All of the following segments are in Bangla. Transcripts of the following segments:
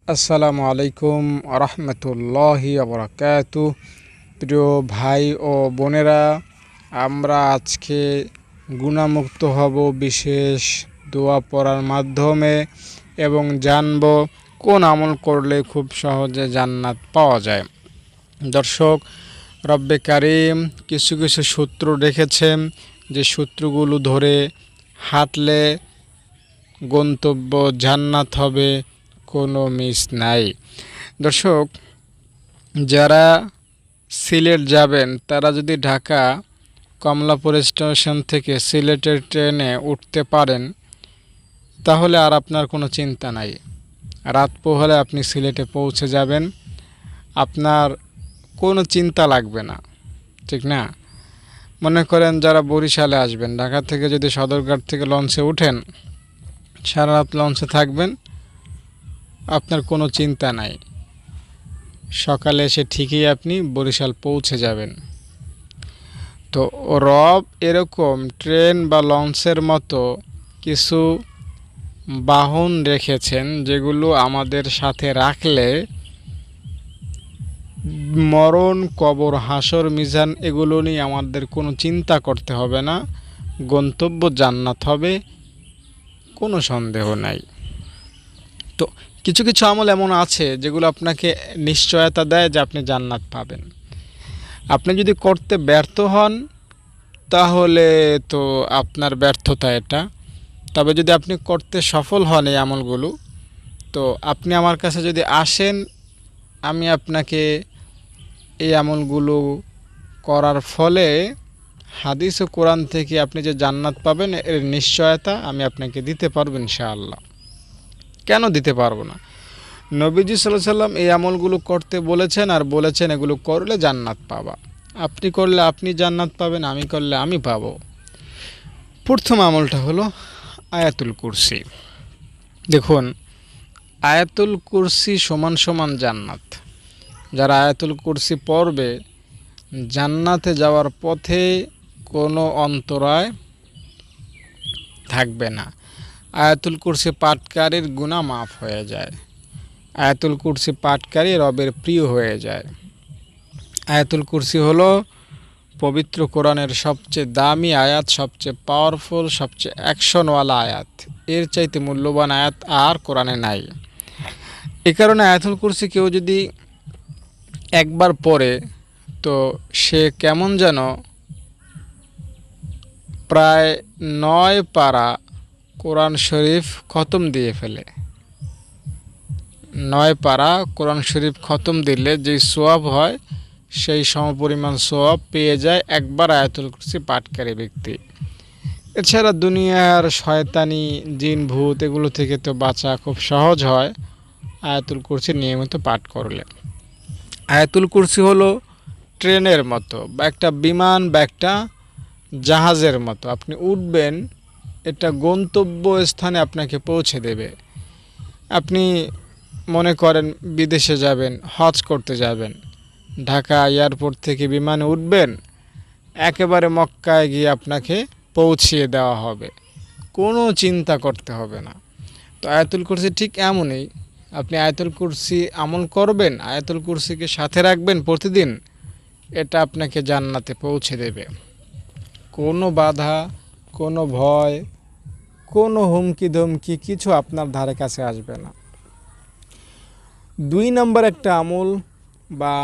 আসসালামু আলাইকুম রহমতুল্লাহি বারাকাতু। প্রিয় ভাই ও বোনেরা, আমরা আজকে গুনাহমুক্ত হব বিশেষ দোয়া পড়ার মাধ্যমে এবং জানব কোন আমল করলে খুব সহজে জান্নাত পাওয়া যায়। দর্শক, রব্বে কারিম কিছু কিছু সূত্র রেখেছেন, যে সূত্রগুলো ধরে হাঁটলে গন্তব্য জান্নাত হবে, কোনো মিস নাই। দর্শক, যারা সিলেট যাবেন তারা যদি ঢাকা কমলাপুর স্টেশন থেকে সিলেটের ট্রেনে উঠতে পারেন, তাহলে আর আপনার কোনো চিন্তা নাই। রাত পোহালে আপনি সিলেটে পৌঁছে যাবেন, আপনার কোনো চিন্তা লাগবে না, ঠিক না? মনে করেন যারা বরিশালে আসবেন, ঢাকা থেকে যদি সদরঘাট থেকে লঞ্চে উঠেন, সারা রাত লঞ্চে থাকবেন, আপনার কোনো চিন্তা নাই, সকালে এসে ঠিকই আপনি বরিশাল পৌঁছে যাবেন। তো রব এরকম ট্রেন বা লঞ্চের মতো কিছু বাহন রেখেছেন, যেগুলো আমাদের সাথে রাখলে মরণ, কবর, হাসর, মিজান এগুলো নিয়ে আমাদের কোনো চিন্তা করতে হবে না, গন্তব্য জান্নাত হবে, কোনো সন্দেহ নাই। তো কিছু কিছু আমল এমন আছে যেগুলো আপনাকে নিশ্চয়তা দেয় যে আপনি জান্নাত পাবেন। আপনি যদি করতে ব্যর্থ হন তাহলে তো আপনার ব্যর্থতা এটা। তবে যদি আপনি করতে সফল হন এই আমলগুলো, তো আপনি আমার কাছে যদি আসেন, আমি আপনাকে এই আমলগুলো করার ফলে হাদিস ও কোরআন থেকে আপনি যে জান্নাত পাবেন এর নিশ্চয়তা আমি আপনাকে দিতে পারবো ইনশাআল্লাহ। কেন দিতে পারবো না? নবীজি সাল্লাল্লাহু আলাইহি সাল্লাম এই আমলগুলো করতে বলেছেন, আর বলেছেন এগুলো করলে জান্নাত পাবা। আপনি করলে আপনি জান্নাত পাবেন, আমি করলে আমি পাবো। প্রথম আমলটা হলো আয়াতুল কুরসি। দেখুন, আয়াতুল কুরসি সমান সমান জান্নাত। যারা আয়াতুল কুরসি পড়বে, জান্নাতে যাওয়ার পথে কোনো অন্তরায় থাকবে না। আয়াতুল কুরসি পাঠকারীর গুনাহ মাফ হয়ে যায়। আয়াতুল কুরসি পাঠকারী রবের প্রিয় হয়ে যায়। আয়াতুল কুরসি হলো পবিত্র কোরআনের সবচেয়ে দামি আয়াত, সবচেয়ে পাওয়ারফুল, সবচেয়ে অ্যাকশনওয়ালা আয়াত। এর চাইতে মূল্যবান আয়াত আর কোরআনে নাই। এ কারণে আয়াতুল কুরসি কেউ যদি একবার পড়ে, তো সে কেমন যেন প্রায় 9 পারা কোরআন শরীফ খতম দিয়ে ফেলে। 9 পারা কোরআন শরীফ খতম দিলে যেই সোয়াব হয়, সেই সমপরিমাণ সোয়াব পেয়ে যায় একবার আয়াতুল কুরসি পাঠকারী ব্যক্তি। এছাড়া দুনিয়ার শয়তানি, জিন, ভূত এগুলো থেকে তো বাঁচা খুব সহজ হয় আয়াতুল কুরসি নিয়মিত পাঠ করলে। আয়াতুল কুরসি হলো ট্রেনের মতো, বা একটা বিমান, বা একটা জাহাজের মতো। আপনি উঠবেন, এটা গন্তব্য স্থানে আপনাকে পৌঁছে দেবে। আপনি মনে করেন বিদেশে যাবেন, হজ করতে যাবেন, ঢাকা এয়ারপোর্ট থেকে বিমানে উঠবেন, একেবারে মক্কায় গিয়ে আপনাকে পৌঁছিয়ে দেওয়া হবে, কোনো চিন্তা করতে হবে না। তো আয়াতুল কুরসি ঠিক এমনই। আপনি আয়াতুল কুরসি আমল করবেন, আয়াতুল কুরসিকে সাথে রাখবেন প্রতিদিন, এটা আপনাকে জান্নাতে পৌঁছে দেবে। কোনো বাধা, কোনো ভয়, কোনো হুমকি ধমকি কিছু আপনার ধারে কাছে আসবে না। 2 নম্বর একটা আমল বা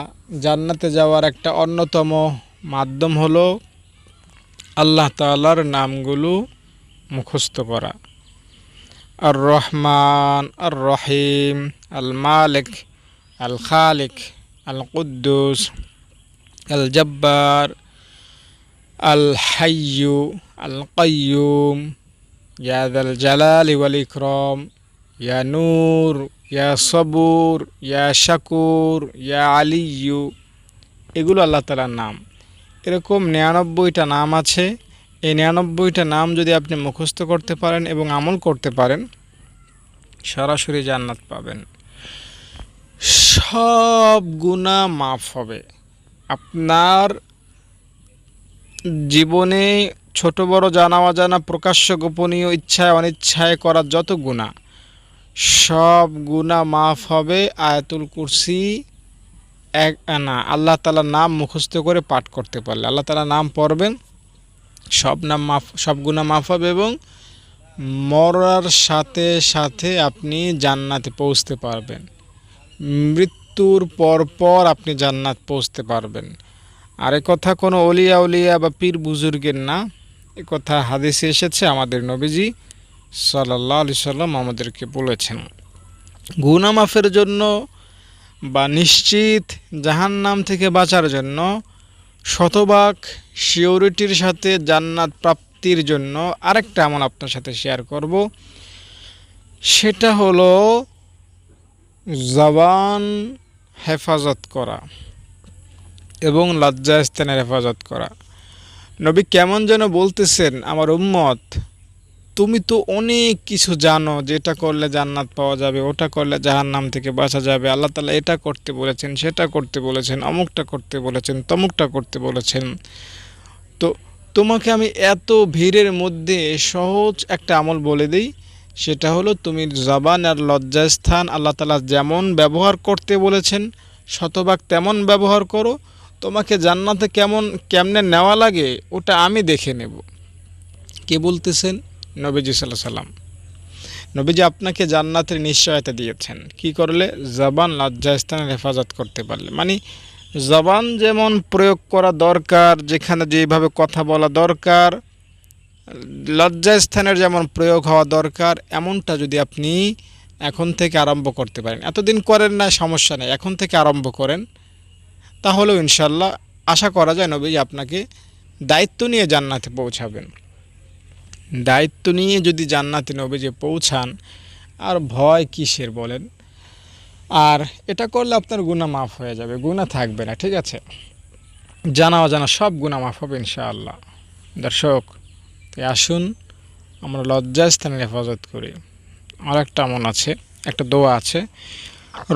জান্নাতে যাওয়ার একটা অন্যতম মাধ্যম হলো আল্লাহ তাআলার নামগুলো মুখস্থ করা। আর রহমান, আর রহিম, আল মালিক, আল খালিক, আল কুদ্দুস, আল জব্বার, আল হাইয়ু, আল কাইয়ুম, ইয়া যাল জালালি ওয়াল ইকরাম, ইয়া নূর, ইয়া সবুর, ইয়া শাকুর, ইয়া আলিয়্যু, এগুলো আল্লাহ তাআলার নাম। এরকম 99টা নাম আছে। এই 99টা নাম যদি আপনি মুখস্থ করতে পারেন এবং আমল করতে পারেন, সরাসরি জান্নাত পাবেন। সব গুনাহ মাফ হবে। আপনার জীবনে ছোট বড়, জানা অজানা, প্রকাশ্য গোপনীয়, ইচ্ছায় অনিচ্ছায় করা যত গুনাহ, সব গুনাহ মাফ হবে। আয়াতুল কুরসি এক না, আল্লাহ তাআলার নাম মুখস্থ করে পাঠ করতে পারলে, আল্লাহ তাআলার নাম পড়বেন, সব গুনাহ মাফ হবে এবং মরার সাথে সাথে আপনি জান্নাতে পৌঁছতে পারবেন। মৃত্যুর পর পর আপনি জান্নাত পৌঁছতে পারবেন। আর এ কথা কোনো অলিয়া উলিয়া বা পীর বুজুর্গের না, এ কথা হাদিসে এসেছে, আমাদের নবীজি সাল্লাল্লাহু আলাইহি সাল্লাম আমাদেরকে বলেছেন। গুনাহ মাফের জন্য বা নিশ্চিত জাহান্নাম থেকে বাঁচার জন্য শতভাগ সিওরিটির সাথে জান্নাত প্রাপ্তির জন্য আরেকটা আমল আপনার সাথে শেয়ার করব। সেটা হলো জবান হেফাজত করা এবং লজ্জাস্থানের হেফাজত করা। নবী কেমন যেন বলতেছেন, আমার উম্মত তুমি তো অনেক কিছু জানো, যেটা করলে জান্নাত পাওয়া যাবে, ওটা করলে জাহান্নাম থেকে বাঁচা যাবে, আল্লাহ তাআলা এটা করতে বলেছেন, সেটা করতে বলেছেন, অমুকটা করতে বলেছেন, তমুকটা করতে বলেছেন। তো তোমাকে আমি এত ভিড়ের মধ্যে সহজ একটা আমল বলে দিই, সেটা হলো তুমি জবান আর লজ্জাস্থান আল্লাহ তাআলা যেমন ব্যবহার করতে বলেছেন শতভাগ তেমন ব্যবহার করো। তোমাকে জান্নাতে কেমনে নেওয়া লাগে ওটা আমি দেখে নেব। কে বলতেছেন? নবীজি সাল্লাল্লাহু আলাইহি সাল্লাম। নবীজি আপনাকে জান্নাতের নিশ্চয়তা দিয়েছেন কি করলে? জবান লজ্জাস্থানের হেফাজত করতে পারলে। মানে জবান যেমন প্রয়োগ করা দরকার, যেখানে যেভাবে কথা বলা দরকার, লজ্জাস্থানের যেমন প্রয়োগ হওয়া দরকার, এমনটা যদি আপনি এখন থেকে আরম্ভ করতে পারেন, এতদিন করেন না সমস্যা নেই, এখন থেকে আরম্ভ করেন, তাহলেও ইনশাল্লাহ আশা করা যায় নবী আপনাকে দায়িত্ব নিয়ে জান্নাতে পৌঁছাবেন। দায়িত্ব নিয়ে যদি জান্নাতে নবীজি পৌঁছান, আর ভয় কিসের বলেন? আর এটা করলে আপনার গুনাহ মাফ হয়ে যাবে, গুনাহ থাকবে না, ঠিক আছে? জানা অজানা সব গুনাহ মাফ হবে ইনশাআল্লাহ। দর্শক, তাই আসুন আমরা লজ্জাস্থানের হেফাজত করি। আর একটা আমল আছে, একটা দোয়া আছে,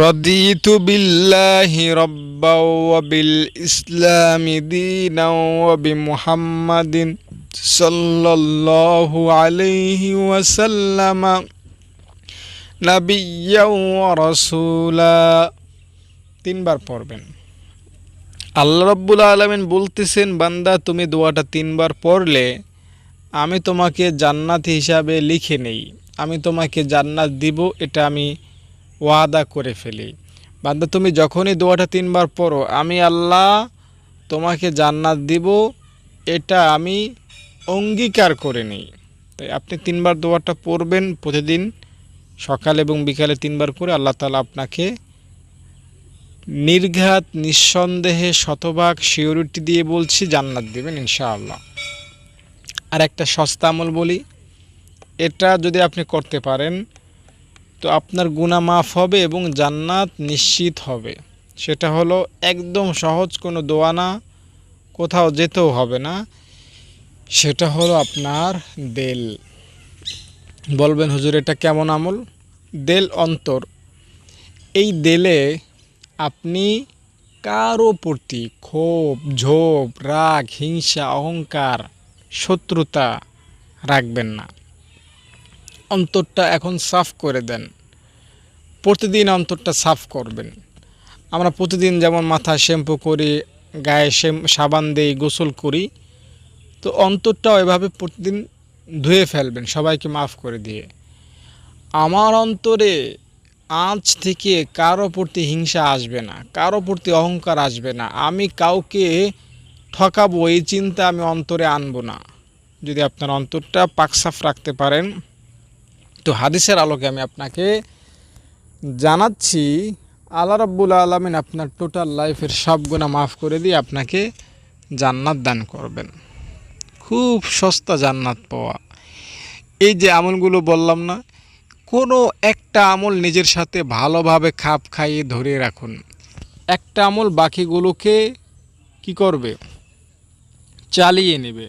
রদিতু বিল্লাহি রাব্বাও ওয়া বিল ইসলামি দীনাও ওয়া বিমুহাম্মাদিন সাল্লাল্লাহু আলাইহি ওয়াসাল্লাম নাবিয়্যাও ওয়া রাসূলা। তিনবার পড়বেন। আল্লাহ রাব্বুল আলামিন বলতেছেন, বান্দা তুমি দোয়াটা তিনবার পড়লে আমি তোমাকে জান্নাতি হিসাবে লিখে নেই, আমি তোমাকে জান্নাত দিব, এটা আমি ওয়াদা করে ফেলি। বান্দা তুমি যখনই দোয়াটা তিনবার পড়ো, আমি আল্লাহ তোমাকে জান্নাত দিব, এটা আমি অঙ্গীকার করে নিই। তাই আপনি তিনবার দোয়াটা পড়বেন প্রতিদিন, সকাল এবং বিকালে তিনবার করে। আল্লাহ তাআলা আপনাকে নির্ঘাত নিঃসন্দেহে শতভাগ সিওরিটি দিয়ে বলছি জান্নাত দিবেন ইনশাআল্লাহ। আর একটা সস্তা আমল বলি, এটা যদি আপনি করতে পারেন তো আপনার গুনাহ মাফ হবে এবং জান্নাত নিশ্চিত হবে। সেটা হলো একদম সহজ কোনো দোয়া না, কোথাও যেতেও হবে না, সেটা হলো আপনার দেল। বলবেন হুজুর এটা কেমন আমল? দেল অন্তর। এই দেলে আপনি কারো প্রতি ক্ষোভ, ঝোপ, রাগ, হিংসা, অহংকার, শত্রুতা রাখবেন না। অন্তরটা এখন সাফ করে দেন। প্রতিদিন অন্তরটা সাফ করবেন। আমরা প্রতিদিন যেমন মাথা শ্যাম্পু করি, গায়ে সাবান দেই, গোসল করি, তো অন্তরটাও এভাবে প্রতিদিন ধুয়ে ফেলবেন সবাইকে মাফ করে দিয়ে। আমার অন্তরে আজ থেকে কারো প্রতি হিংসা আসবে না, কারো প্রতি অহংকার আসবে না, আমি কাউকে ঠকাবো এই চিন্তা আমি অন্তরে আনবো না। যদি আপনার অন্তরটা পাকসাফ রাখতে পারেন, তো হাদিসের আলোকে আমি আপনাকে জানাচ্ছি আল্লাহ রাব্বুল আলামিন আপনার টোটাল লাইফের সব গুনাহ মাফ করে দিয়ে আপনাকে জান্নাত দান করবেন। খুব সস্তা জান্নাত পাওয়া। এই যে আমলগুলো বললাম না, কোনো একটা আমল নিজের সাথে ভালোভাবে খাপ খাইয়ে ধরে রাখুন। একটা আমল বাকিগুলোকে কি করবে? চালিয়ে নেবে।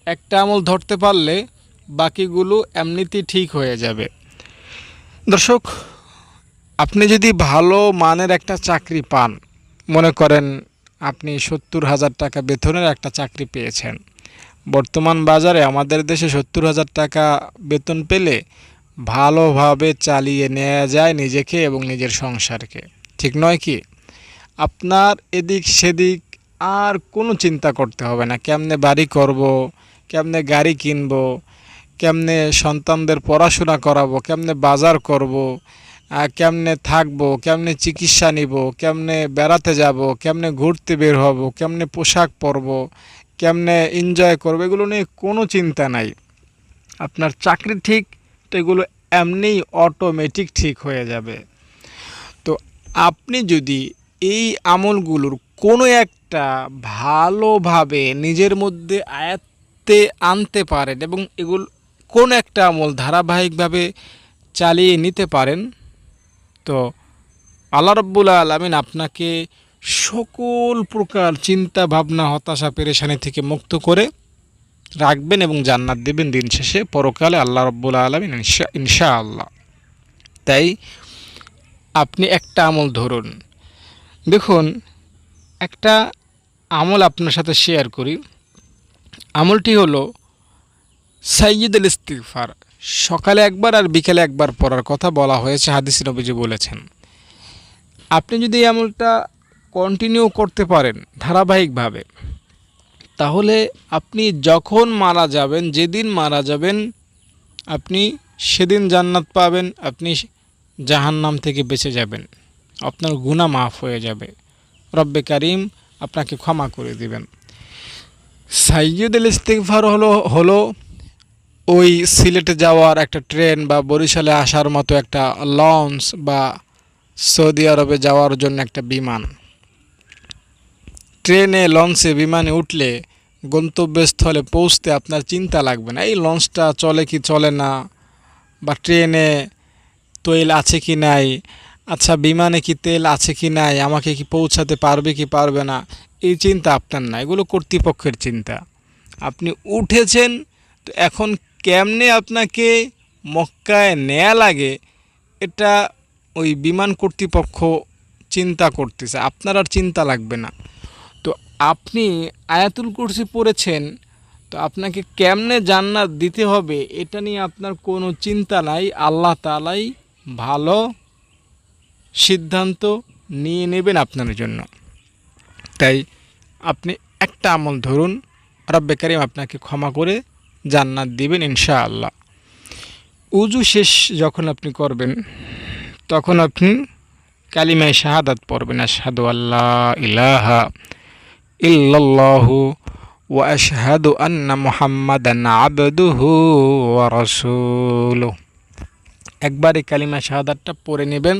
একটা আমল ধরতে পারলে বাকিগুলো এমনিতেই ঠিক হয়ে যাবে। দর্শক, আপনি যদি ভালো মানের একটা চাকরি পান, মনে করেন আপনি ৭০,০০০ টাকা বেতনের একটা চাকরি পেয়েছেন। বর্তমান বাজারে আমাদের দেশে ৭০,০০০ টাকা বেতন পেলে ভালোভাবে চালিয়ে নেওয়া যায় নিজেকে এবং নিজের সংসারকে, ঠিক নয় কি? আপনার এদিক সেদিক আর কোনো চিন্তা করতে হবে না, কেমনে বাড়ি করব, কেমনে গাড়ি কিনব, কেমনে সন্তানদের পড়াশোনা করাবো, কেমনে বাজার করব, কেমনে থাকবো, কেমনে চিকিৎসা নিব, কেমনে বেড়াতে যাব, কেমনে ঘুরতে বের হব, কেমনে পোশাক পরব, কেমনে এনজয় করবো, এগুলো নিয়ে কোনো চিন্তা নাই। আপনার চাকরি ঠিক, তো এগুলো এমনিই অটোমেটিক ঠিক হয়ে যাবে। তো আপনি যদি এই আমলগুলোর কোনো একটা ভালোভাবে নিজের মধ্যে আয়ত্তে আনতে পারেন এবং এগুলো কোন একটা আমল ধারাবাহিকভাবে চালিয়ে নিতে পারেন, তো আল্লাহ রাব্বুল আলামিন আপনাকে সকল প্রকার চিন্তা ভাবনা হতাশা পেরেশানি থেকে মুক্ত করে রাখবেন এবং জান্নাত দেবেন দিন শেষে পরকালে আল্লাহ রাব্বুল আলামিন ইনশাআল্লাহ। তাই আপনি একটা আমল ধরুন। দেখুন, একটা আমল আপনার সাথে শেয়ার করি। আমলটি হলো সাইয়্যিদুল ইস্তিগফার। সকালে একবার আর বিকেলে একবার পড়ার কথা বলা হয়েছে, হাদিসে নবীজি বলেছেন। আপনি যদি এই আমলটা কন্টিনিউ করতে পারেন ধারাবাহিকভাবে, তাহলে আপনি যখন মারা যাবেন, যেদিন মারা যাবেন, আপনি সেদিন জান্নাত পাবেন, আপনি জাহান্নাম থেকে বেঁচে যাবেন, আপনার গুনাহ মাফ হয়ে যাবে, রব্বে কারিম আপনাকে ক্ষমা করে দিবেন। সাইয়্যিদুল ইস্তিগফার হলো ওই সিলেটে যাওয়ার একটা ট্রেন বা বরিশালে আসার মতো একটা লঞ্চ বা সৌদি আরবে যাওয়ার জন্য একটা বিমান। ট্রেনে, লঞ্চে, বিমানে উঠলে গন্তব্যস্থলে পৌঁছতে আপনার চিন্তা লাগবে না, এই লঞ্চটা চলে কি চলে না, বা ট্রেনে তেল আছে কি নাই, আচ্ছা বিমানে কি তেল আছে কি নাই, আমাকে কি পৌঁছাতে পারবে কি পারবে না, এই চিন্তা আপনার না, এগুলো কর্তৃপক্ষের চিন্তা। আপনি উঠেছেন, তো এখন কেমনে আপনাকে মক্কায় নেয়া লাগে এটা ওই বিমান কর্তৃপক্ষ চিন্তা করতেছে, আপনার আর চিন্তা লাগবে না। তো আপনি আয়াতুল কুরসি পড়েছেন, তো আপনাকে কেমনে জান্নাত দিতে হবে এটা নিয়ে আপনার কোনো চিন্তা নাই, আল্লাহ তাআলাই ভালো সিদ্ধান্ত নিয়ে নেবেন আপনার জন্য। তাই আপনি একটা আমল ধরুন, রব্বে কারিম আপনাকে ক্ষমা করে জান্নাত দিবেন ইনশাআল্লাহ। উজু শেষ যখন আপনি করবেন, তখন আপনি কালিমায়ে শাহাদাত পড়বেন, আশহাদু আল্লা ইলাহা ইল্লাল্লাহু ওয়া আশহাদু আন্না মুহাম্মাদান আবদুহু ওয়া রাসূলুহু। একবার এই কালিমা শাহাদাতটা পড়ে নেবেন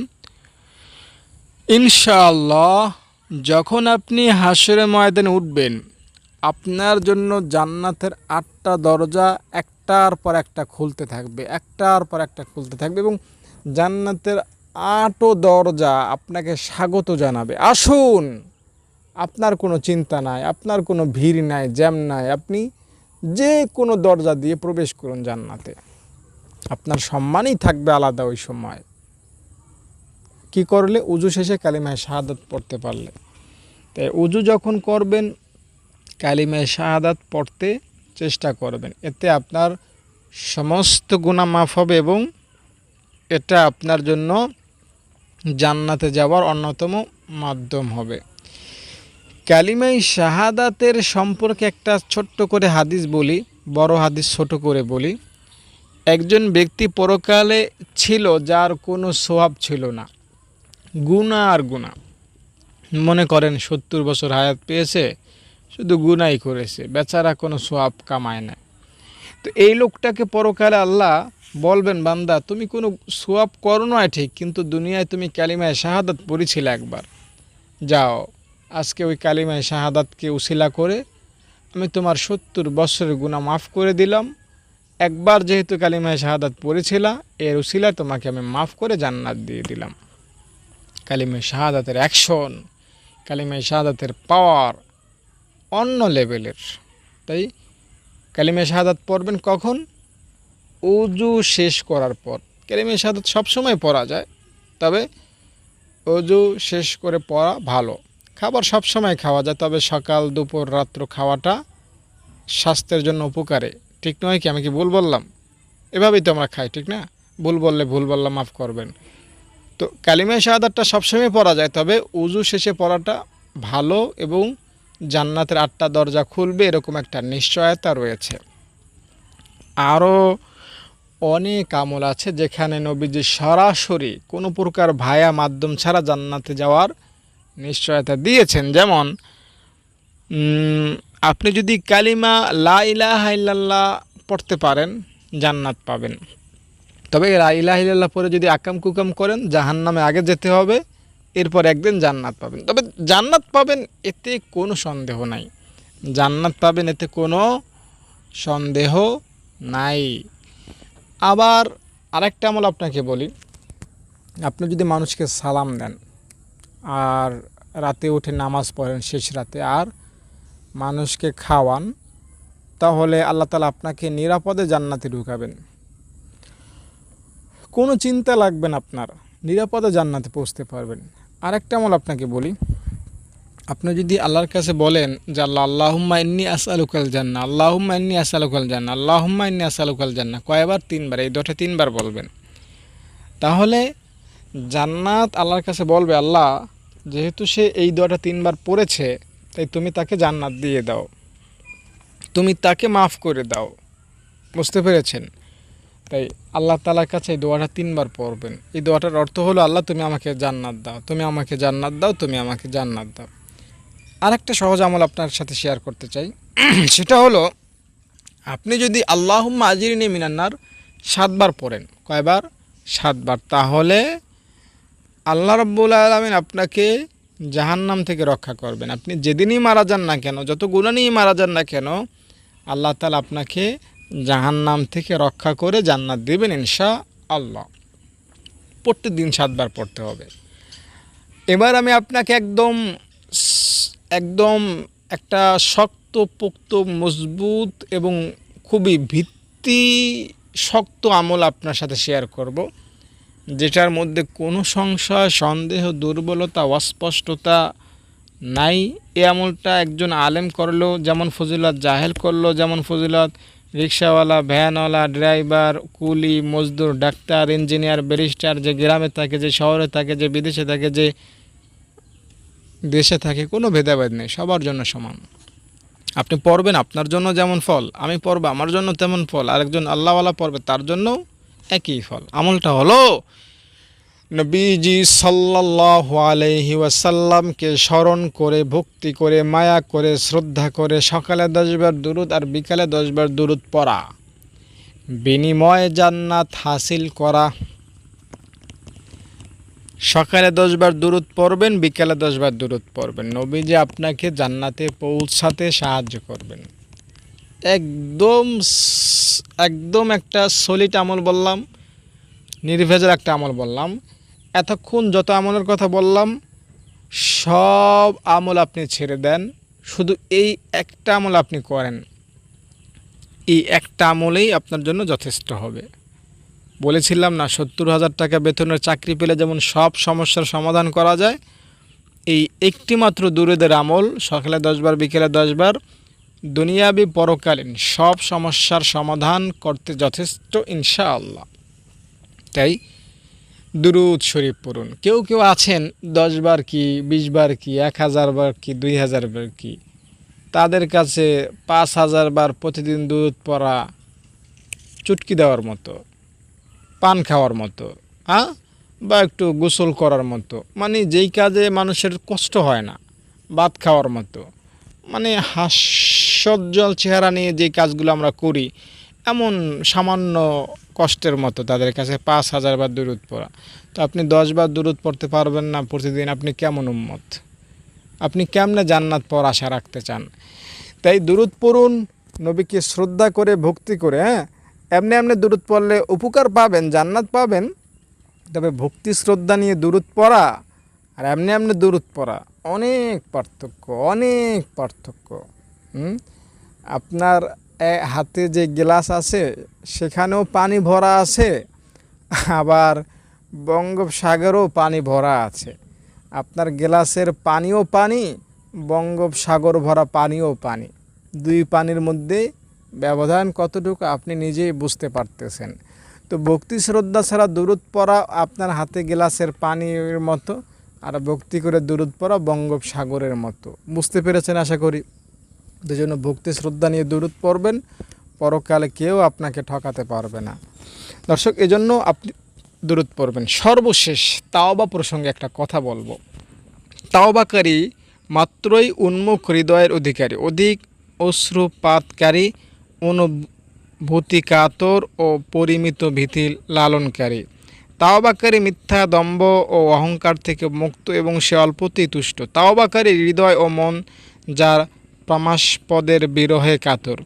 ইনশাআল্লাহ। যখন আপনি হাশরের ময়দানে উঠবেন, আপনার জন্য জান্নাতের 8টা দরজা একটার পর একটা খুলতে থাকবে, একটার পর একটা খুলতে থাকবে, এবং জান্নাতের 8ও দরজা আপনাকে স্বাগত জানাবে, আসুন। আপনার কোনো চিন্তা নাই, আপনার কোনো ভিড় নাই, জ্যাম নাই, আপনি যে কোনো দরজা দিয়ে প্রবেশ করুন জান্নাতে, আপনার সম্মানই থাকবে আলাদা ওই সময়। কি করলে? উজু শেষে কালিমায়ে শাহাদাত পড়তে পারলে। তাই উজু যখন করবেন কালিমায়ে শাহাদাত পড়তে চেষ্টা করবেন, এতে আপনার সমস্ত গুনাহ মাফ হবে এবং এটা আপনার জন্য জান্নাতে যাওয়ার অন্যতম মাধ্যম হবে। কালিমায়ে শাহাদাতের সম্পর্কে একটা ছোট্ট করে হাদিস বলি, বড় হাদিস ছোট করে বলি। একজন ব্যক্তি পরকালে ছিল যার কোনো সওয়াব ছিল না, গুনাহ আর গুনাহ। মনে করেন 70 বছর হায়াত পেয়েছে, শুধু গুনাহই করেছে, বেচারা কোনো সওয়াব কামায় না। তো এই লোকটাকে পরকালে আল্লাহ বলবেন, বান্দা তুমি কোনো সওয়াব করো না ঠিক, কিন্তু দুনিয়ায় তুমি কালিমায়ে শাহাদাত পড়েছিলে একবার, যাও আজকে ওই কালিমায়ে শাহাদাতকে উসিলা করে আমি তোমার 70 বছরের গুনাহ মাফ করে দিলাম। একবার যেহেতু কালিমায়ে শাহাদাত পড়েছিলা, এর উসিলায় তোমাকে আমি মাফ করে জান্নাত দিয়ে দিলাম। কালিমায়ে শাহাদাতের অ্যাকশন, কালিমায়ে শাহাদাতের পাওয়ার অন্য লেভেলের। তাই কালিমায়ে শাহাদাত পড়বেন কখন? উজু শেষ করার পর। কালিমায়ে শাহাদাত সবসময় পড়া যায়, তবে উজু শেষ করে পড়া ভালো। খাবার সবসময় খাওয়া যায়, তবে সকাল, দুপুর, রাত্র খাওয়াটা স্বাস্থ্যের জন্য উপকারে, ঠিক নয় কি? আমি কি ভুল বললাম? এভাবেই তো আমরা খাই, ঠিক না? ভুল বললে ভুল বললাম, মাফ করবেন। তো কালিমা শাহাদাতটা সবসময় পড়া যায়, তবে উজু শেষে পড়াটা ভালো এবং জান্নাতের 8টা দরজা খুলবে এরকম একটা নিশ্চয়তা রয়েছে। আরও অনেক আমল আছে যেখানে নবীজি সরাসরি কোনো প্রকার ভায়া মাধ্যম ছাড়া জান্নাতে যাওয়ার নিশ্চয়তা দিয়েছেন। যেমন আপনি যদি কালিমা লা ইলাহা ইল্লাল্লাহ পড়তে পারেন জান্নাত পাবেন, তবে লা ইলাহা ইল্লাল্লাহ পরে যদি আকাম কুকাম করেন জাহান্নামে আগে যেতে হবে, এরপর একদিন জান্নাত পাবেন। তবে জান্নাত পাবেন এতে কোনো সন্দেহ নাই, জান্নাত পাবেন এতে কোনো সন্দেহ নাই। আবার আরেকটা আমল আপনাকে বলি, আপনি যদি মানুষকে সালাম দেন আর রাতে উঠে নামাজ পড়েন শেষ রাতে আর মানুষকে খাওয়ান, তাহলে আল্লাহ তাআলা আপনাকে নিরাপদে জান্নাতে ঢুকাবেন। কোনো চিন্তা লাগবে না, আপনার নিরাপদে জান্নাতে পৌঁছতে পারবেন। আরেকটা আমল আপনাকে বলি, আপনি যদি আল্লাহর কাছে বলেন যে আল্লাহ আল্লাহুম্মা ইন্নী আসআলুকাল জান্নাহ, আল্লাহুম্মা ইন্নী আসআলুকাল জান্নাহ, আল্লাহুম্মা ইন্নী আসআলুকাল জান্নাহ, কয়বার? 3বার। এই দুটো 3বার বলবেন, তাহলে জান্নাত আল্লাহর কাছে বলবে আল্লাহ যেহেতু সে এই দোয়াটা 3বার পড়েছে, তাই তুমি তাকে জান্নাত দিয়ে দাও, তুমি তাকে মাফ করে দাও। বুঝতে পেরেছেন? তাই আল্লাহ তাআলার কাছে এই দোয়াটা 3বার পড়বেন। এই দোয়াটার অর্থ হলো আল্লাহ তুমি আমাকে জান্নাত দাও, তুমি আমাকে জান্নাত দাও, তুমি আমাকে জান্নাত দাও। আরেকটা সহজ আমল আপনার সাথে শেয়ার করতে চাই, সেটা হলো আপনি যদি আল্লাহুম্মা আজিরনি মিনান নার 7বার পড়েন, কয়বার? 7বার, তাহলে আল্লাহ রাব্বুল আলামিন আপনাকে জাহান্নাম থেকে রক্ষা করবেন। আপনি যেদিনই মারা যান না কেন, যত গুনাহ নিয়ে মারা যান না কেন, আল্লাহ তাআলা আপনাকে জাহান্নাম থেকে রক্ষা করে জান্নাত দেবেন ইনশাআল্লাহ। প্রত্যেকদিন 7বার পড়তে হবে। এবার আমি আপনাকে একদম একটা শক্তপোক্ত মজবুত এবং খুবই ভিত্তি শক্ত আমল আপনার সাথে শেয়ার করব, যেটার মধ্যে কোনো সংশয়, সন্দেহ, দুর্বলতা, অস্পষ্টতা নাই। এই আমলটা একজন আলেম করলো যেমন ফজিলত, জাহেল করলো যেমন ফজিলত, রিক্সাওয়ালা, ভ্যানওয়ালা, ড্রাইভার, কুলি, মজদুর, ডাক্তার, ইঞ্জিনিয়ার, ব্যারিস্টার, যে গ্রামে থাকে, যে শহরে থাকে, যে বিদেশে থাকে, যে দেশে থাকে, কোনো ভেদাভেদ নেই, সবার জন্য সমান। আপনি পড়বেন আপনার জন্য যেমন ফল, আমি পড়ব আমার জন্য তেমন ফল, আরেকজন আল্লাহওয়ালা পড়বে তার জন্য একই ফল। আমলটা হলো নবীজি সাল্লাল্লাহু আলাইহি ওয়াসাল্লামকে স্মরণ করে, ভক্তি করে, মায়া করে, শ্রদ্ধা করে সকালে 10বার দুরূদ আর বিকালে 10বার দুরূদ পড়া, বিনিময়ে জান্নাত হাসিল করা। সকালে 10বার দুরূদ পড়বেন, বিকালে 10বার দুরূদ পড়বেন, নবীজি আপনাকে জান্নাতে পৌঁছাতে সাহায্য করবেন। একদম একটা সলিড আমল বললাম, নির্ভেজাল একটা আমল বললাম। এতক্ষণ যত আমলের কথা বললাম সব আমল আপনি ছেড়ে দেন, শুধু এই একটা আমল আপনি করেন, এই একটা আমলেই আপনার জন্য যথেষ্ট হবে। বলেছিলাম না 70,000 টাকা বেতনের চাকরি পেলে যেমন সব সমস্যার সমাধান করা যায়, এই একটি মাত্র দুরূদের আমল সকালে 10বার বিকেলে 10বার দুনিয়াবি পরকালীন সব সমস্যার সমাধান করতে যথেষ্ট ইনশাআল্লাহ। তাই দুরূদ শরীফ পড়ুন। কেউ কেউ আছেন 10বার কি, 20বার কি, 1000 বার কি, 2000 বার কি, তাদের কাছে 5000 বার প্রতিদিন দুরূদ পড়া চুটকি দেওয়ার মতো, পান খাওয়ার মতো, বা একটু গোসল করার মতো, মানে যেই কাজে মানুষের কষ্ট হয় না, ভাত খাওয়ার মতো, মানে হাস্যোজ্জ্বল চেহারা নিয়ে যে কাজগুলো আমরা করি এমন সামান্য কষ্টের মতো তাদের কাছে 5000 বার দুরূদ পড়া। তো আপনি 10বার দুরূদ পড়তে পারবেন না প্রতিদিন, আপনি কেমন উম্মত? আপনি কেমনে জান্নাত পাওয়ার আশা রাখতে চান? তাই দুরূদ পড়ুন, নবীকে শ্রদ্ধা করে, ভক্তি করে। এমনি দুরূদ পড়লে উপকার পাবেন, জান্নাত পাবেন, তবে ভক্তি শ্রদ্ধা নিয়ে দুরূদ পড়া আর এমনি দুরূদ পড়া অনেক পার্থক্য, অনেক পার্থক্য। আপনার হাতে যে গ্লাস আছে সেখানেও পানি ভরা আছে, আবার বঙ্গোপসাগরেও পানি ভরা আছে। আপনার গ্লাসের পানিও পানি, বঙ্গোপসাগর ভরা পানিও পানি, দুই পানির মধ্যে ব্যবধান কতটুকু আপনি নিজেই বুঝতে পারতেছেন। তো তো ভক্তি শ্রদ্ধা ছাড়া দুরূদ পড়া আপনার হাতে গ্লাসের পানির মতো, আর ভক্তি করে দুরূদ পড়া বঙ্গোপসাগরের মতো। বুঝতে পেরেছেন আশা করি। এই জন্য ভক্তি শ্রদ্ধা নিয়ে দুরূদ পড়বেন, পরকালে কেউ আপনাকে ঠকাতে পারবে না। দর্শক, এজন্য আপনি দুরূদ পড়বেন। সর্বশেষ তাওবা প্রসঙ্গে একটা কথা বলবো। তাওবাকারী মাত্রই উন্মুখ হৃদয়ের অধিকারী, অধিক অশ্রুপাতকারী, অনুভূতিকাতর ও পরিমিত ভীতি লালনকারী। তাওবাকারী মিথ্যা, দম্ভ ও অহংকার থেকে মুক্ত এবং সে অল্পতেই তুষ্ট। তাওবাকারী হৃদয় ও মন যার প্রমাসপদের বিরহে কাতর,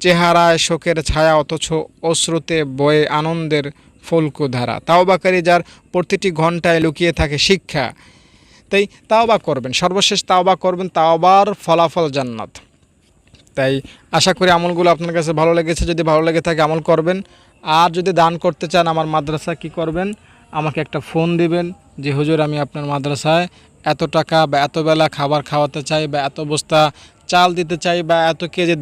চেহারায় শোকের ছায়া অথচ অশ্রুতে বয়ে আনন্দের ফলকুধারা। তাওবাকারী যার প্রতিটি ঘন্টায় লুকিয়ে থাকে শিক্ষা। তাই তাওবা করবেন, সর্বশেষ তাওবা করবেন, তাওবার ফলাফল জান্নাত। তাই আশা করি আমলগুলো আপনার কাছে ভালো লেগেছে। যদি ভালো লেগে থাকে আমল করবেন। আর যদি দান করতে চান আমার মাদ্রাসা কি করবেন, আমাকে একটা ফোন দিবেন যে হুজুর আমি আপনার মাদ্রাসায় এত টাকা বা এত বেলা খাবার খাওয়াতে চাই, বা এত বস্তা চাল দিতে চাই, বা এত কেজি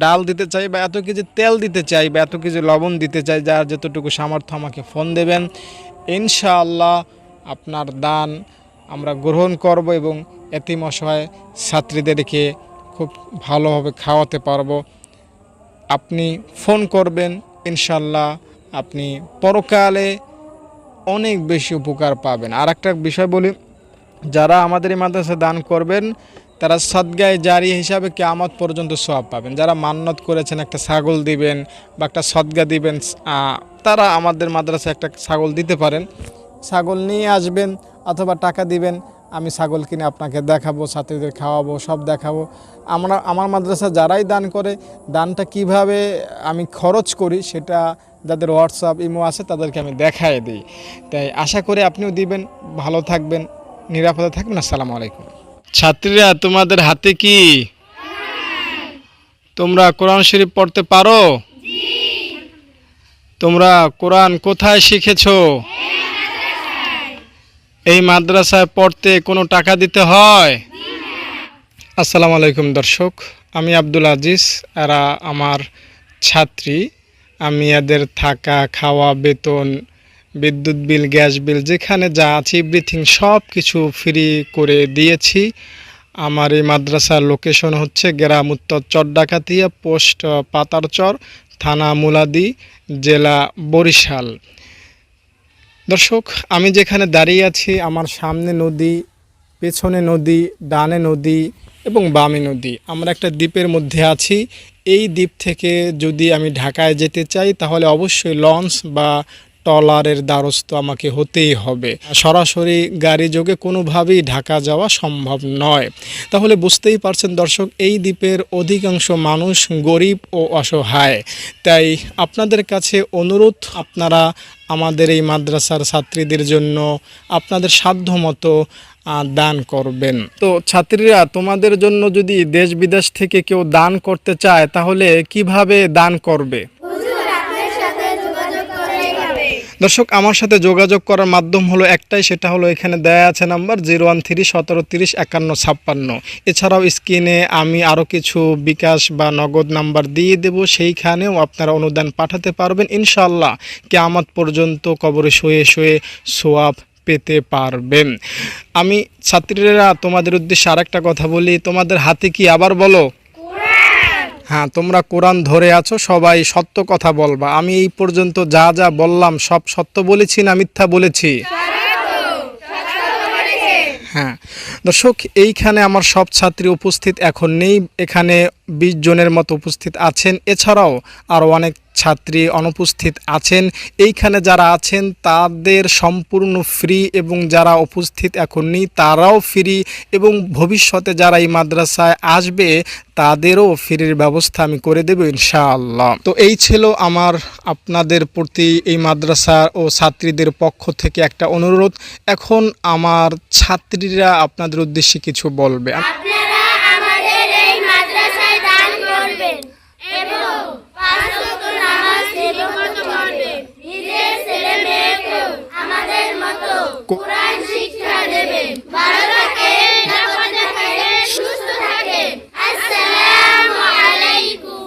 ডাল দিতে চাই, বা এত কেজি তেল দিতে চাই, বা এত কেজি লবণ দিতে চাই। যার যতটুকু সামর্থ্য আমাকে ফোন দেবেন, ইনশাআল্লাহ আপনার দান আমরা গ্রহণ করব এবং এতিম অসহায় ছাত্রীদেরকে খুব ভালোভাবে খাওয়াতে পারবো। আপনি ফোন করবেন, ইনশাল্লাহ আপনি পরকালে অনেক বেশি উপকার পাবেন। আর একটা বিষয় বলি, যারা আমাদের এই মাদ্রাসায় দান করবেন তারা সদগায়ে জারি হিসাবে কিয়ামত পর্যন্ত সওয়াব পাবেন। যারা মান্নত করেছেন একটা ছাগল দিবেন বা একটা সদগা দিবেন, তারা আমাদের মাদ্রাসায় একটা ছাগল দিতে পারেন। ছাগল নিয়ে আসবেন অথবা টাকা দিবেন, আমি ছাগল কিনে আপনাকে দেখাবো, ছাত্রীদের খাওয়াবো, সব দেখাবো। আমার মাদ্রাসা যারাই দান করে, দানটা কিভাবে আমি খরচ করি সেটা যাদের হোয়াটসঅ্যাপ ইমো আছে তাদেরকে আমি দেখাই দিই। তাই আশা করি আপনিও দিবেন। ভালো থাকবেন, নিরাপদে থাকবেন। আসসালামু আলাইকুম। ছাত্রীরা, তোমাদের হাতে কি তোমরা কোরআন শরীফ পড়তে পারো? তোমরা কোরআন কোথায় শিখেছো? এই মাদ্রাসায় পড়তে কোনো টাকা দিতে হয়? আসসালামু আলাইকুম দর্শক, আমি আব্দুল আজিজ, এরা আমার ছাত্রী। আমি এদের থাকা, খাওয়া, বেতন, বিদ্যুৎ বিল, গ্যাস বিল, যেখানে যা আছে এভরিথিং সব কিছু ফ্রি করে দিয়েছি। আমার এই মাদ্রাসার লোকেশন হচ্ছে গ্রাম উত্তর চরডাকাতিয়া, পোস্ট পাতারচর, থানা মুলাদি, জেলা বরিশাল। দর্শক, আমি যেখানে দাঁড়িয়ে আছি আমার সামনে নদী, পেছনে নদী, ডানে নদী এবং বামে নদী। আমরা একটা দ্বীপের মধ্যে আছি। এই দ্বীপ থেকে যদি আমি ঢাকায় যেতে চাই তাহলে অবশ্যই লঞ্চ বা ট্রলারের দ্বারস্থ আমাকে হতেই হবে। সরাসরি গাড়ি যোগে কোনোভাবেই ঢাকা যাওয়া সম্ভব নয়। তাহলে বুঝতেই পারছেন দর্শক, এই দ্বীপের অধিকাংশ মানুষ গরিব ও অসহায়। তাই আপনাদের কাছে অনুরোধ, আপনারা আমাদের এই মাদ্রাসার ছাত্রীদের জন্য আপনাদের সাধ্যমতো দান করবেন। তো ছাত্রীরা, তোমাদের জন্য যদি দেশ বিদেশ থেকে কেউ দান করতে চায় তাহলে কিভাবে দান করবে? দর্শক, আমার সাথে যোগাযোগ করার মাধ্যম হলো একটাই, সেটা হলো এখানে দেয়া আছে নাম্বার 013-1730-5156। এছাড়াও স্ক্রিনে আমি আরও কিছু বিকাশ বা নগদ নাম্বার দিয়ে দেব, সেইখানেও আপনারা অনুদান পাঠাতে পারবেন। ইনশাআল্লাহ কিয়ামত পর্যন্ত কবরে শুয়ে শুয়ে সোয়াব পেতে পারবেন। আমি ছাত্রীরা তোমাদের উদ্দেশ্যে আরেকটা কথা বলি, তোমাদের হাতে কি আবার বলো? হ্যাঁ, তোমরা কোরআন ধরে আছো, সবাই সত্য কথা বলবা। আমি এই পর্যন্ত যা যা বললাম সব সত্য বলেছি না মিথ্যা বলেছি? হ্যাঁ দর্শক, এইখানে আমার সব ছাত্রী উপস্থিত এখন নেই, এখানে 20 জনের মতো উপস্থিত আছেন। এছাড়াও আরও অনেক ছাত্রী অনুপস্থিত আছেন। এইখানে যারা আছেন তাদের সম্পূর্ণ ফ্রি, এবং যারা উপস্থিত এখন নেই তারাও ফ্রি, এবং ভবিষ্যতে যারা এই মাদ্রাসায় আসবে তাদেরও ফ্রির ব্যবস্থা আমি করে দেব ইনশাআল্লাহ। তো এই ছিল আমার আপনাদের প্রতি এই মাদ্রাসা ও ছাত্রীদের পক্ষ থেকে একটা অনুরোধ। এখন আমার ছাত্রীরা আপনাদের উদ্দেশ্যে কিছু বলবে। কোরআন শিক্ষা দেবেন। ভালো থাকেন, সুস্থ থাকেন। আসসালামু আলাইকুম।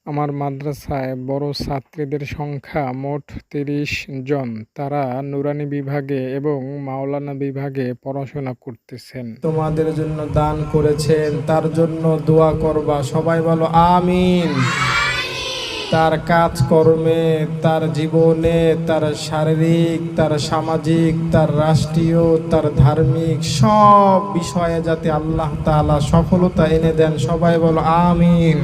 আমার আমার মাদ্রাসায় বড় ছাত্রীদের সংখ্যা মোট ৩০ জন। তারা নুরানি বিভাগে এবং মাওলানা বিভাগে পড়াশোনা করতেছেন। তোমাদের জন্য দান করেছেন, তার জন্য দোয়া করবা। সবাই বলো আমিন। তার কাজকর্মে, তার জীবনে, তার শারীরিক, তার সামাজিক, তার রাষ্ট্রীয়, তার ধার্মিক সব বিষয়ে যাতে আল্লাহ তাআলা সফলতা এনে দেন। সবাই বলো আমিন।